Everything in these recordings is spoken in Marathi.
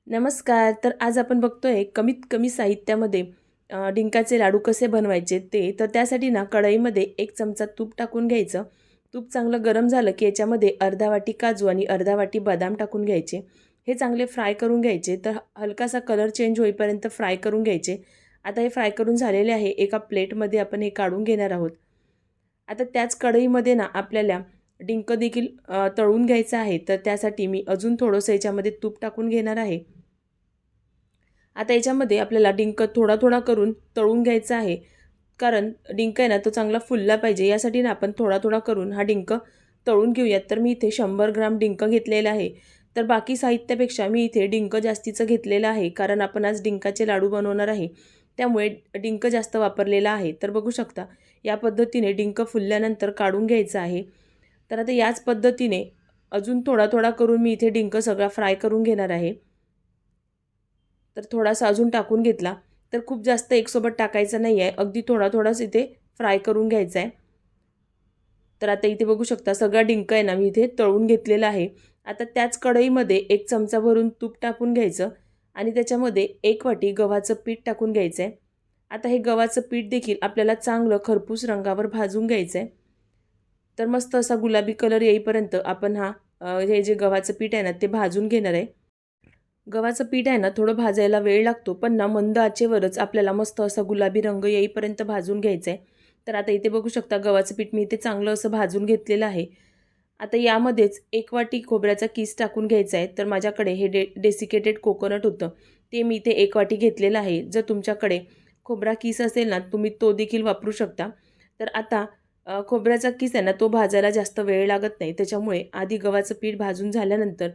नमस्कार. तर आज आपण बघतोय कमीत कमी साहित्यामध्ये डिंकाचे लाडू कसे बनवायचे ते. तर त्यासाठी ना कढईमध्ये 1 चमचा तूप टाकून घ्यायचं. तूप चांगलं गरम झालं की याच्यामध्ये अर्धा वाटी काजू आणि अर्धा वाटी बदाम टाकून घ्यायचे. हे चांगले फ्राय करून घ्यायचे. तर हलकासा कलर चेंज होईपर्यंत फ्राय करून घ्यायचे. आता हे फ्राय करून झालेले आहे. एका प्लेटमध्ये आपण हे काढून घेणार आहोत. आता त्याच कढईमध्ये ना आपल्याला डिंक देखील तळून घ्यायचं आहे. तर त्यासाठी मी अजून थोडंसं याच्यामध्ये तूप टाकून घेणार आहे. आता याच्यामध्ये आपल्याला डिंक थोडा थोडा करून तळून घ्यायचा आहे. कारण डिंक आहे ना तो चांगला फुलला पाहिजे, यासाठी ना आपण थोडा थोडा करून हा डिंक तळून घेऊयात. तर मी इथे 100 ग्राम डिंक घेतलेला आहे. तर बाकी साहित्यापेक्षा मी इथे डिंक जास्तीचं घेतलेलं आहे, कारण आपण आज डिंकाचे लाडू बनवणार आहे. त्यामुळे डिंक जास्त वापरलेला आहे. तर बघू शकता या पद्धतीने डिंक फुलल्यानंतर काढून घ्यायचं आहे. तर आता याच पद्धतीने अजून थोडा थोडा करून मी इथे डिंक सगळा फ्राय करून घेणार आहे. तर थोडासा अजून टाकून घेतला. तर खूप जास्त एकसोबत टाकायचं नाही आहे, अगदी थोडा थोडाच इथे फ्राय करून घ्यायचा आहे. तर आता इथे बघू शकता सगळा डिंक आहे ना मी इथे तळून घेतलेला आहे. आता त्याच कढईमध्ये 1 चमचा भरून तूप टाकून घ्यायचं आणि त्याच्यामध्ये 1 वाटी गव्हाचं पीठ टाकून घ्यायचं आहे. आता हे गव्हाचं पीठ देखील आपल्याला चांगलं खरपूस रंगावर भाजून घ्यायचं आहे. तर मस्त असा गुलाबी कलर येईपर्यंत आपण हे जे गव्हाचं पीठ आहे ना ते भाजून घेणार आहे. गव्हाचं पीठ आहे ना थोडं भाजायला वेळ लागतो, पण ना मंद आचेवरच आपल्याला मस्त असा गुलाबी रंग येईपर्यंत भाजून घ्यायचं आहे. तर आता इथे बघू शकता गव्हाचं पीठ मी इथे चांगलं असं भाजून घेतलेलं आहे. आता यामध्येच 1 वाटी खोबऱ्याचा किस टाकून घ्यायचा आहे. तर माझ्याकडे हे डेसिकेटेड कोकोनट होतं, ते मी इथे 1 वाटी घेतलेलं आहे. जर तुमच्याकडे खोबरा किस असेल ना तुम्ही तो देखील वापरू शकता. तर आता खोबऱ्याचा किस आहे ना तो भाजायला जास्त वेळ लागत नाही, त्याच्यामुळे आधी गव्हाचं पीठ भाजून झाल्यानंतर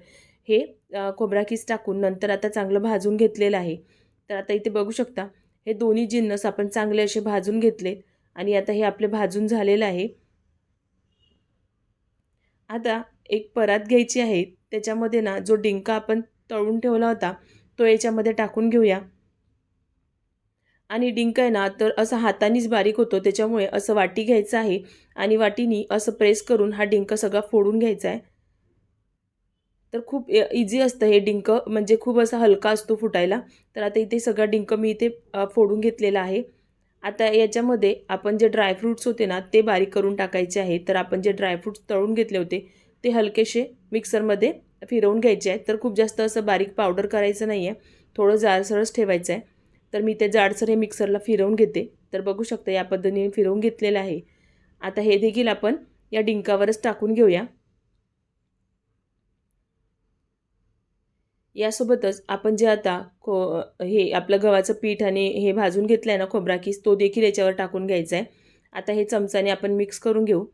हे खोबरा किस टाकून नंतर आता चांगलं भाजून घेतलेलं आहे. तर आता इथे बघू शकता हे दोन्ही जिन्नस आपण चांगले असे भाजून घेतले आणि आता हे आपले भाजून झालेलं आहे. आता एक परात घ्यायची आहे. त्याच्यामध्ये ना जो डिंका आपण तळून ठेवला होता तो याच्यामध्ये टाकून घेऊया. आणि डिंक आहे ना तर असं हातानेच बारीक होतो, त्याच्यामुळे असं वाटी घ्यायचं आहे आणि वाटीनी असं प्रेस करून हा डिंक सगळा फोडून घ्यायचा आहे. तर खूप इझी असतं हे डिंक, म्हणजे खूप असा हलका असतो फुटायला. तर आता इथे सगळा डिंक मी इथे फोडून घेतलेला आहे. आता याच्यामध्ये आपण जे ड्रायफ्रूट्स होते ना ते बारीक करून टाकायचे आहे. तर आपण जे ड्रायफ्रूट्स तळून घेतले होते ते हलकेसे मिक्सरमध्ये फिरवून घ्यायचे आहेत. तर खूप जास्त असं बारीक पावडर करायचं नाही आहे, थोडं जाडसरच ठेवायचं आहे. तर मी ते जाडसर हे मिक्सरला फिरवून घेते. तर बघू शकता या पद्धतीने फिरवून घेतलेलं आहे. आता हे देखील आपण या डिंकावरच टाकून घेऊया. यासोबतच आपण जे आता हे आपलं गव्हाचं पीठ आणि हे भाजून घेतलं आहे ना खोबरा किस, तो देखील याच्यावर टाकून घ्यायचा आहे. आता हे चमच्याने आपण मिक्स करून घेऊ.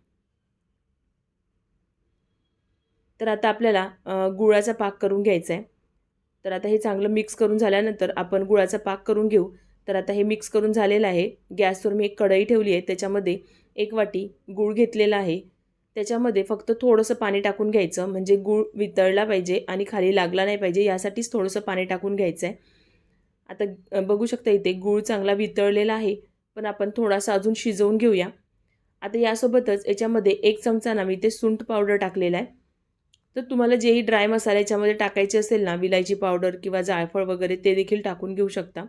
तर आता आपल्याला गुळाचा पाक करून घ्यायचा आहे. तर आता हे चांगलं मिक्स करून झाल्यानंतर आपण गुळाचा पाक करून घेऊ. तर आता हे मिक्स करून झालेलं आहे. गॅसवर मी एक कढई ठेवली आहे, त्याच्यामध्ये 1 वाटी गूळ घेतलेला आहे. त्याच्यामध्ये फक्त थोडंसं पाणी टाकून घ्यायचं, म्हणजे गूळ वितळला पाहिजे आणि खाली लागला नाही पाहिजे, यासाठीच थोडंसं पाणी टाकून घ्यायचं आहे. आता बघू शकता इथे गूळ चांगला वितळलेला आहे, पण आपण थोडासा अजून शिजवून घेऊया. आता यासोबतच याच्यामध्ये 1 चमचा ना मी इथे सुंठ पावडर टाकलेला आहे. तर तुम्हाला जेही ड्राय मसाले याच्यामध्ये टाकायचे असेल ना, विलायची पावडर किंवा जायफळ वगैरे ते देखील टाकून घेऊ शकता.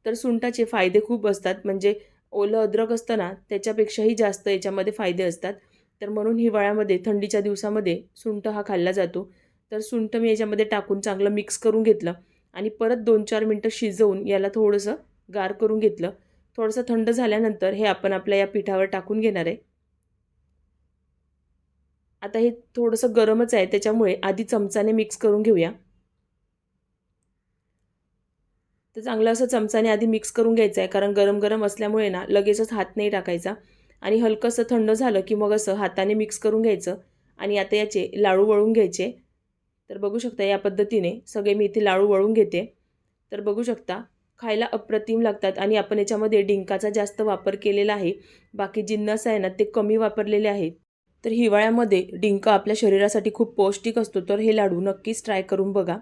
तर सुंठाचे फायदे खूप असतात, म्हणजे ओलं अद्रक असतं ना त्याच्यापेक्षाही जास्त याच्यामध्ये फायदे असतात. तर म्हणून हिवाळ्यामध्ये थंडीच्या दिवसामध्ये सुंठ हा खाल्ला जातो. तर सुंठ मी याच्यामध्ये टाकून चांगलं मिक्स करून घेतलं आणि परत 2-4 मिनटं शिजवून याला थोडंसं गार करून घेतलं. थोडंसं थंड झाल्यानंतर हे आपण आपल्या या पिठावर टाकून घेणार आहे. आता हे थोडंसं गरमच आहे, त्याच्यामुळे आधी चमचाने मिक्स करून घेऊया. तर चांगलं असं चमचाने आधी मिक्स करून घ्यायचं आहे, कारण गरम-गरम असल्यामुळे ना लगेचच हात नाही टाकायचा आणि हलकंसं थंड झालं की मग असं हाताने मिक्स करून घ्यायचं आणि आता याचे लाडू वळून घ्यायचे. तर बघू शकता या पद्धतीने सगळे मी इथे लाडू वळून घेते. तर बघू शकता खायला अप्रतिम लागतात आणि आपण याच्यामध्ये डिंकाचा जास्त वापर केलेला आहे. बाकी जिन्नस आहे ना ते कमी वापरलेले आहेत. तर हिवाळ्यामध्ये डिंक आपल्या शरीरासाठी खूप पौष्टिक असतो. तर हे लाडू नक्कीच ट्राय करून बघा.